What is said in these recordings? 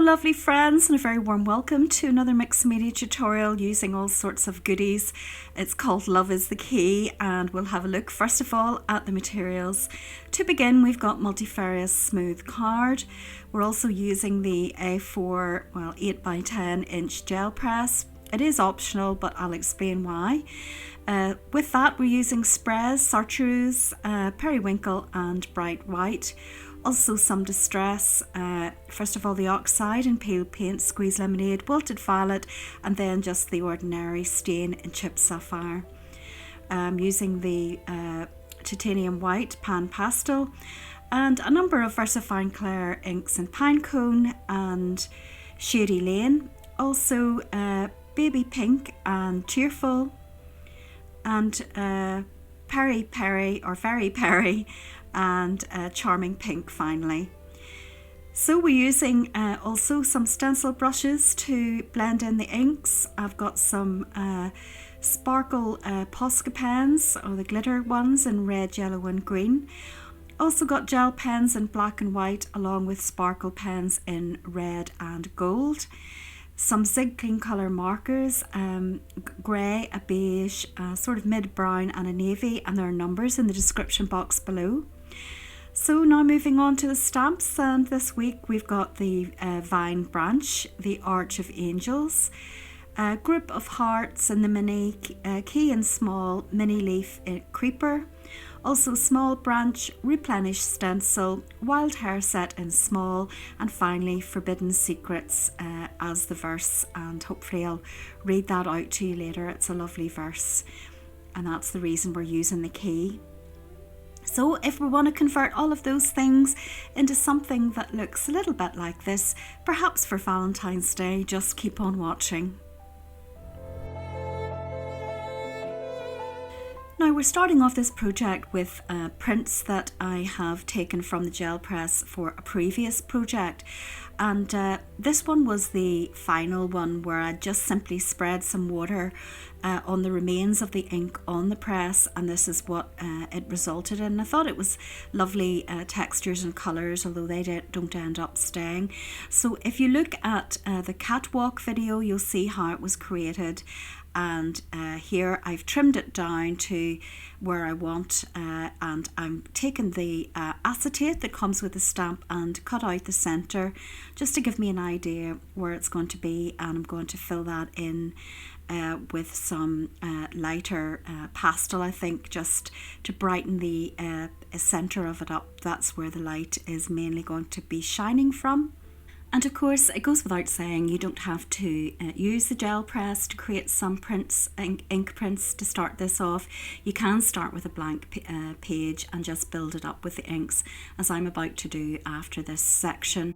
lovely friends, and a very warm welcome to another mixed media tutorial using all sorts of goodies. It's called Love is the Key, and we'll have a look first of all at the materials. To begin, we've got Multifarious smooth card. We're also using the A4, 8 by 10 inch gel press. It is optional, but I'll explain why. With that, we're using sprays, chartreuse, periwinkle and bright white. Also some distress, first of all the oxide and pale paint, squeeze lemonade, wilted violet, and then just the ordinary stain in chipped sapphire. Using the titanium white pan pastel and a number of VersaFine Clair inks in Pinecone and Shady Lane. Also baby pink and cheerful, and Peri Peri or Very Peri, and charming pink finally. So we're using also some stencil brushes to blend in the inks. I've got some sparkle Posca pens, or the glitter ones, in red, yellow and green. Also got gel pens in black and white, along with sparkle pens in red and gold. Some Zig Clean colour markers, grey, a beige, sort of mid-brown and a navy, and there are numbers in the description box below. So now moving on to the stamps, and this week we've got the Vine Branch, the Arch of Angels, a group of hearts in the mini key and small mini leaf creeper, also small branch, replenish stencil, wild hair set in small, and finally Forbidden Secrets as the verse, and hopefully I'll read that out to you later. It's a lovely verse, and that's the reason we're using the key. So if we want to convert all of those things into something that looks a little bit like this, perhaps for Valentine's Day, just keep on watching. Now we're starting off this project with prints that I have taken from the gel press for a previous project, and this one was the final one where I just simply spread some water on the remains of the ink on the press, and this is what it resulted in. I thought it was lovely textures and colours, although they don't end up staying. So if you look at the catwalk video, you'll see how it was created. And here I've trimmed it down to where I want, and I'm taking the acetate that comes with the stamp and cut out the centre just to give me an idea where it's going to be, and I'm going to fill that in with some lighter pastel, I think, just to brighten the centre of it up. That's where the light is mainly going to be shining from. And of course, it goes without saying, you don't have to use the gel press to create some prints, ink prints to start this off. You can start with a blank page and just build it up with the inks, as I'm about to do after this section.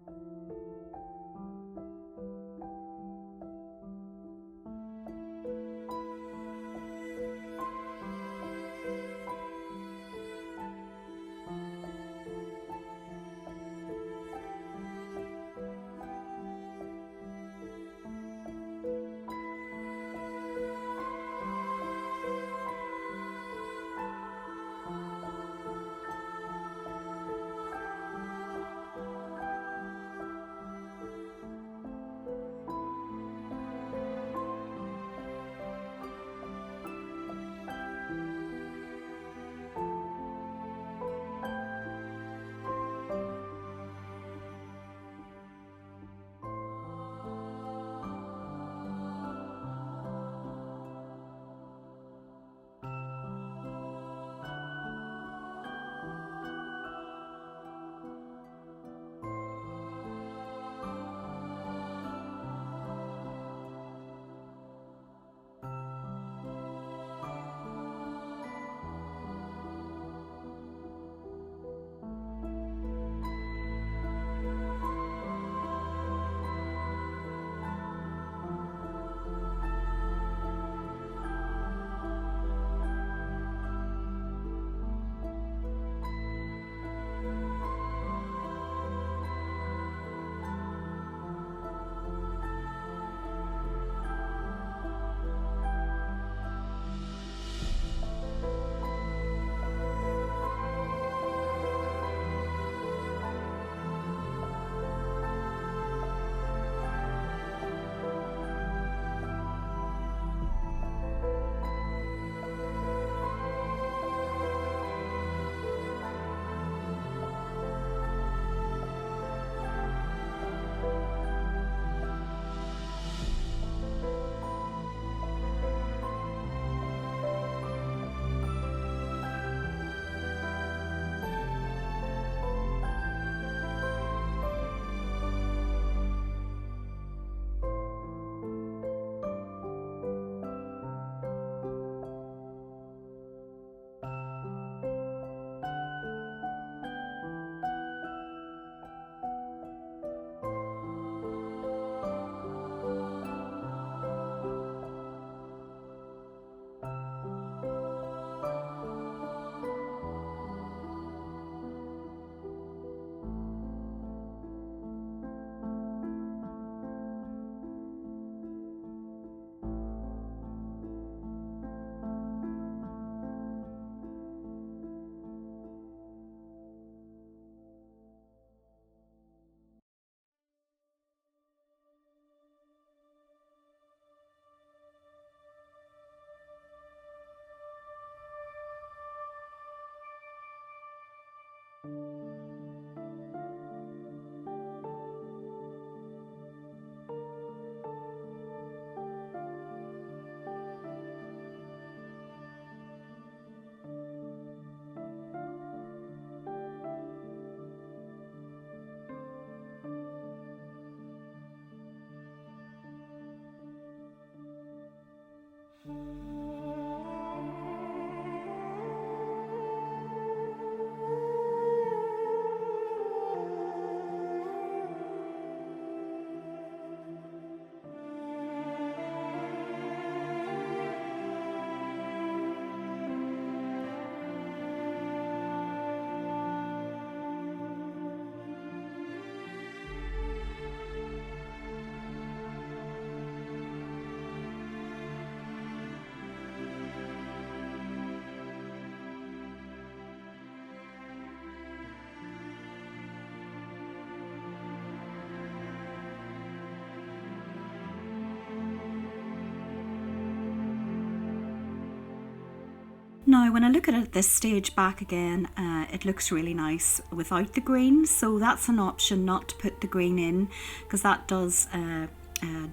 Now when I look at it at this stage back again, it looks really nice without the green, so that's an option not to put the green in, because that does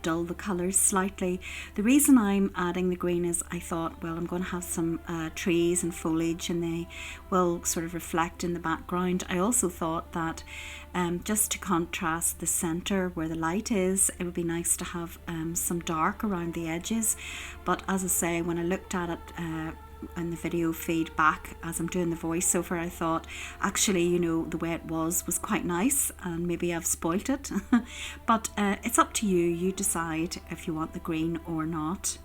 dull the colours slightly. The reason I'm adding the green is I thought, well, I'm going to have some trees and foliage and they will sort of reflect in the background. I also thought that just to contrast the centre where the light is, it would be nice to have some dark around the edges. But as I say, when I looked at it in the video feedback as I'm doing the voiceover, I thought actually, you know, the way it was quite nice, and maybe I've spoilt it. But it's up to you. You decide if you want the green or not.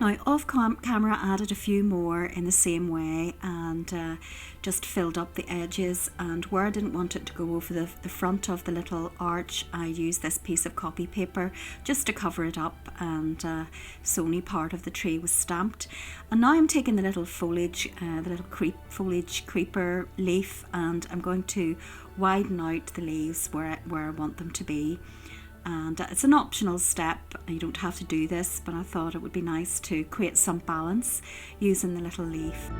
Now off camera I added a few more in the same way and just filled up the edges, and where I didn't want it to go over the front of the little arch, I used this piece of copy paper just to cover it up, and so only part of the tree was stamped. And now I'm taking the little foliage, the little foliage creeper leaf, and I'm going to widen out the leaves where I want them to be. And it's an optional step, you don't have to do this, but I thought it would be nice to create some balance using the little leaf.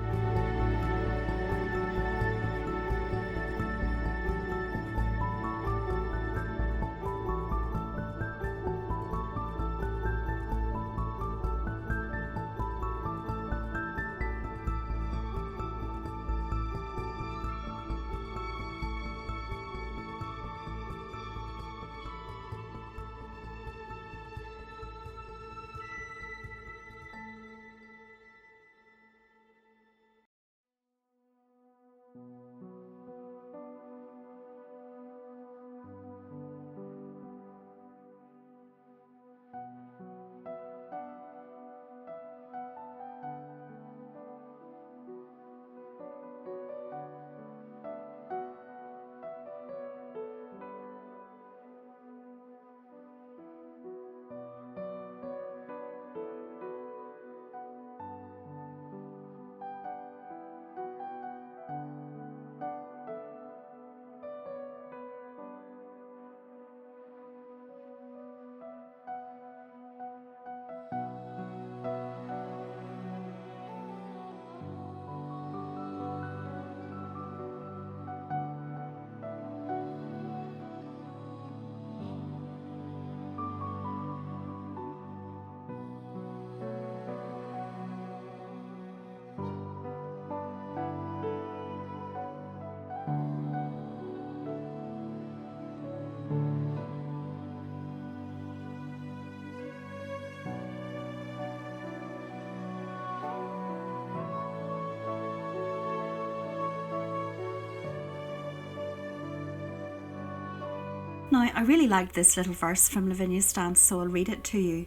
Now, I really like this little verse from Lavinia's stance, so I'll read it to you.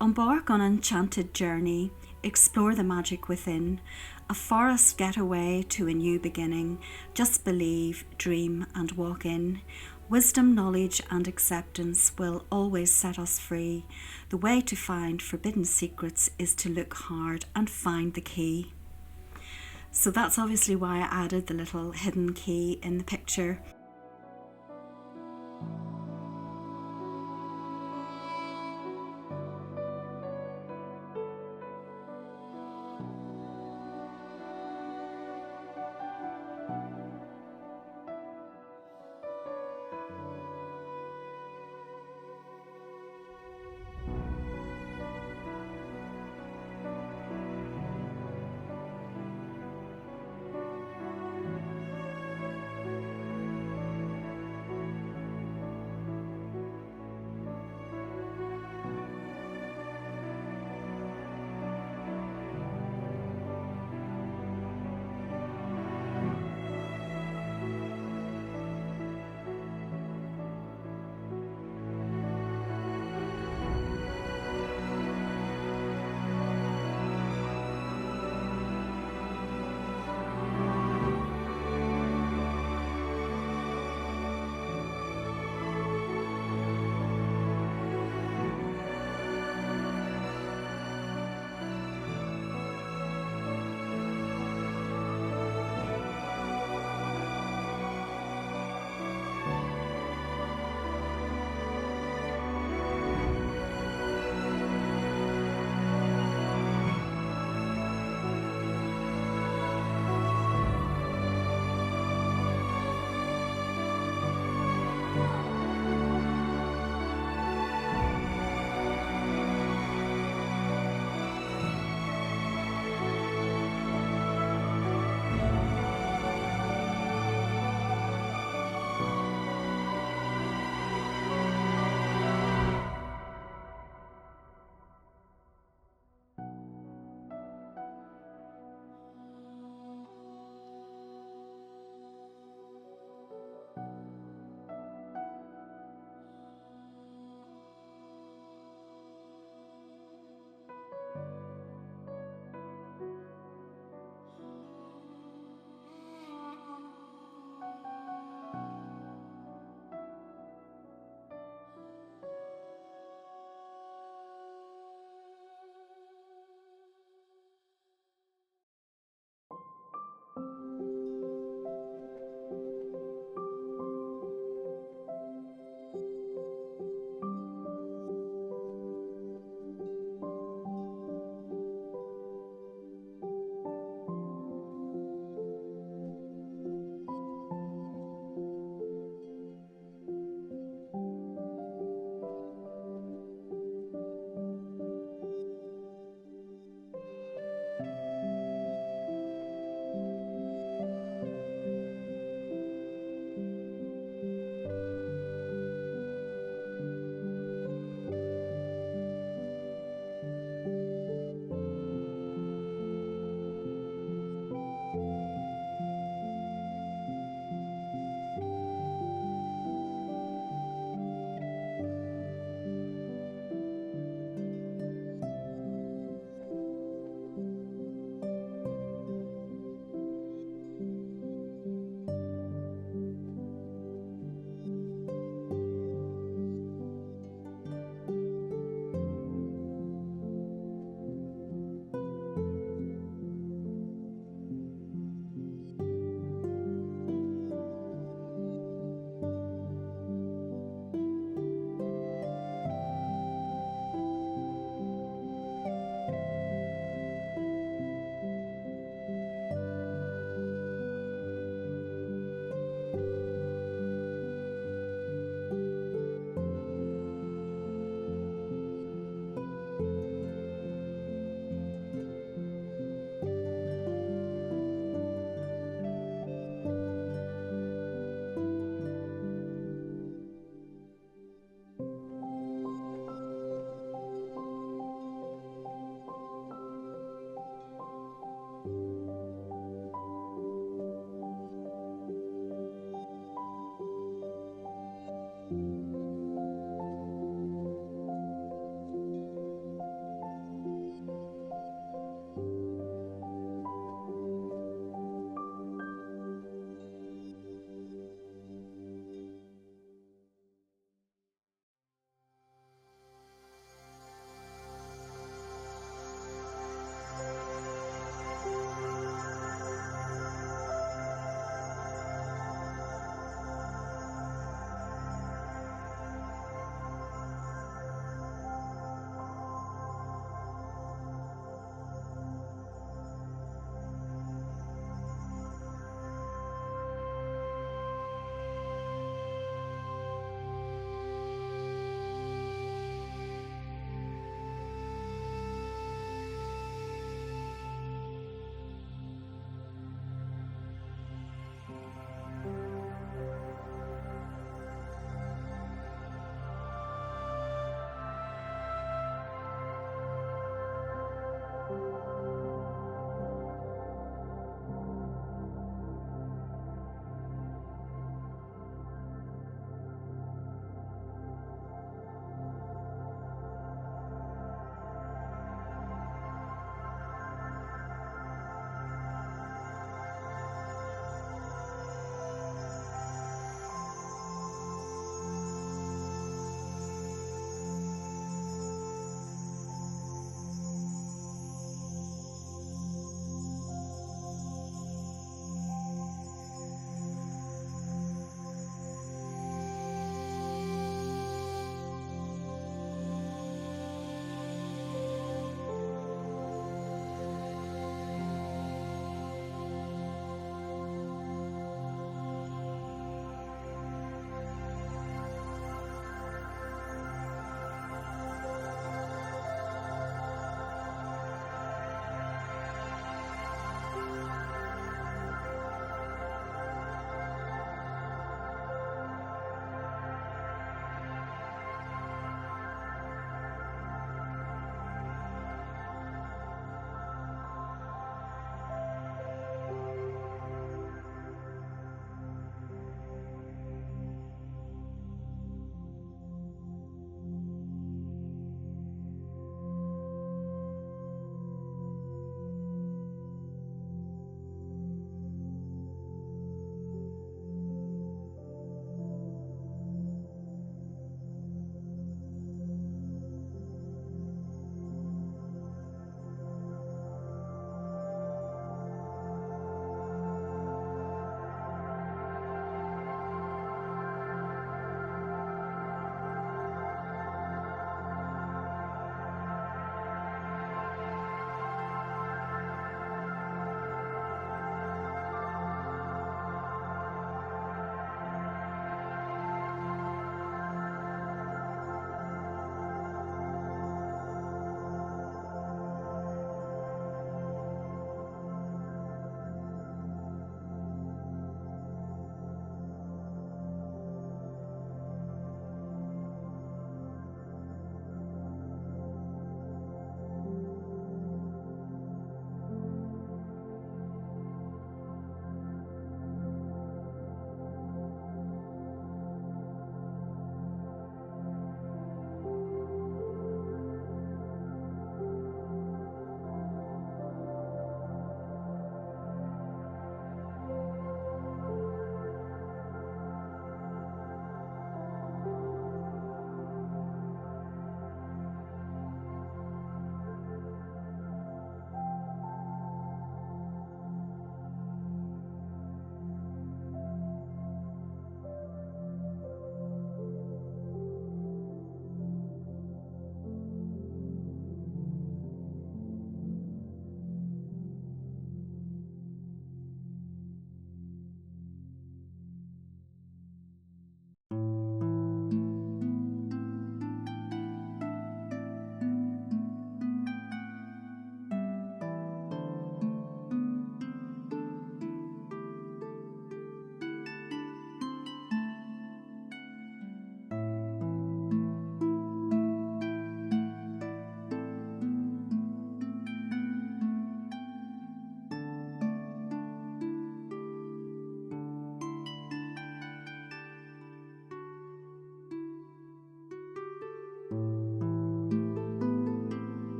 Embark on an enchanted journey, explore the magic within, a forest getaway to a new beginning. Just believe, dream, and walk in. Wisdom, knowledge, and acceptance will always set us free. The way to find forbidden secrets is to look hard and find the key. So that's obviously why I added the little hidden key in the picture.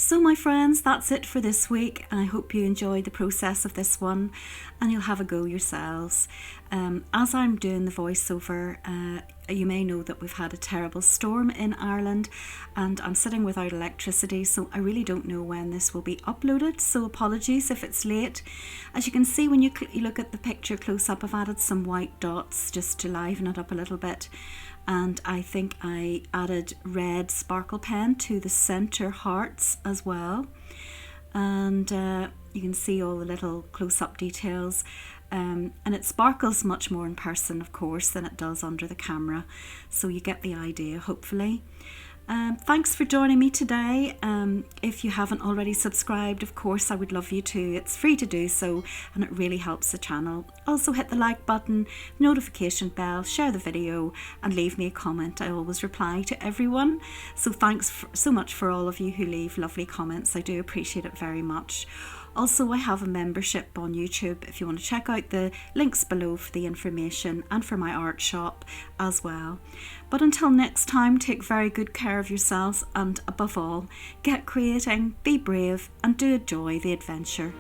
So my friends, that's it for this week. I hope you enjoyed the process of this one and you'll have a go yourselves. As I'm doing the voiceover, you may know that we've had a terrible storm in Ireland and I'm sitting without electricity, so I really don't know when this will be uploaded, so apologies if it's late. As you can see when you look at the picture close up, I've added some white dots just to liven it up a little bit. And I think I added red sparkle pen to the center hearts as well. And you can see all the little close-up details. And it sparkles much more in person, of course, than it does under the camera. So you get the idea, hopefully. Thanks for joining me today. If you haven't already subscribed, of course, I would love you to. It's free to do so and it really helps the channel. Also hit the like button, notification bell, share the video and leave me a comment. I always reply to everyone. So thanks so much for all of you who leave lovely comments. I do appreciate it very much. Also, I have a membership on YouTube if you want to check out the links below for the information and for my art shop as well. But until next time, take very good care of yourselves and above all, get creating, be brave and do enjoy the adventure.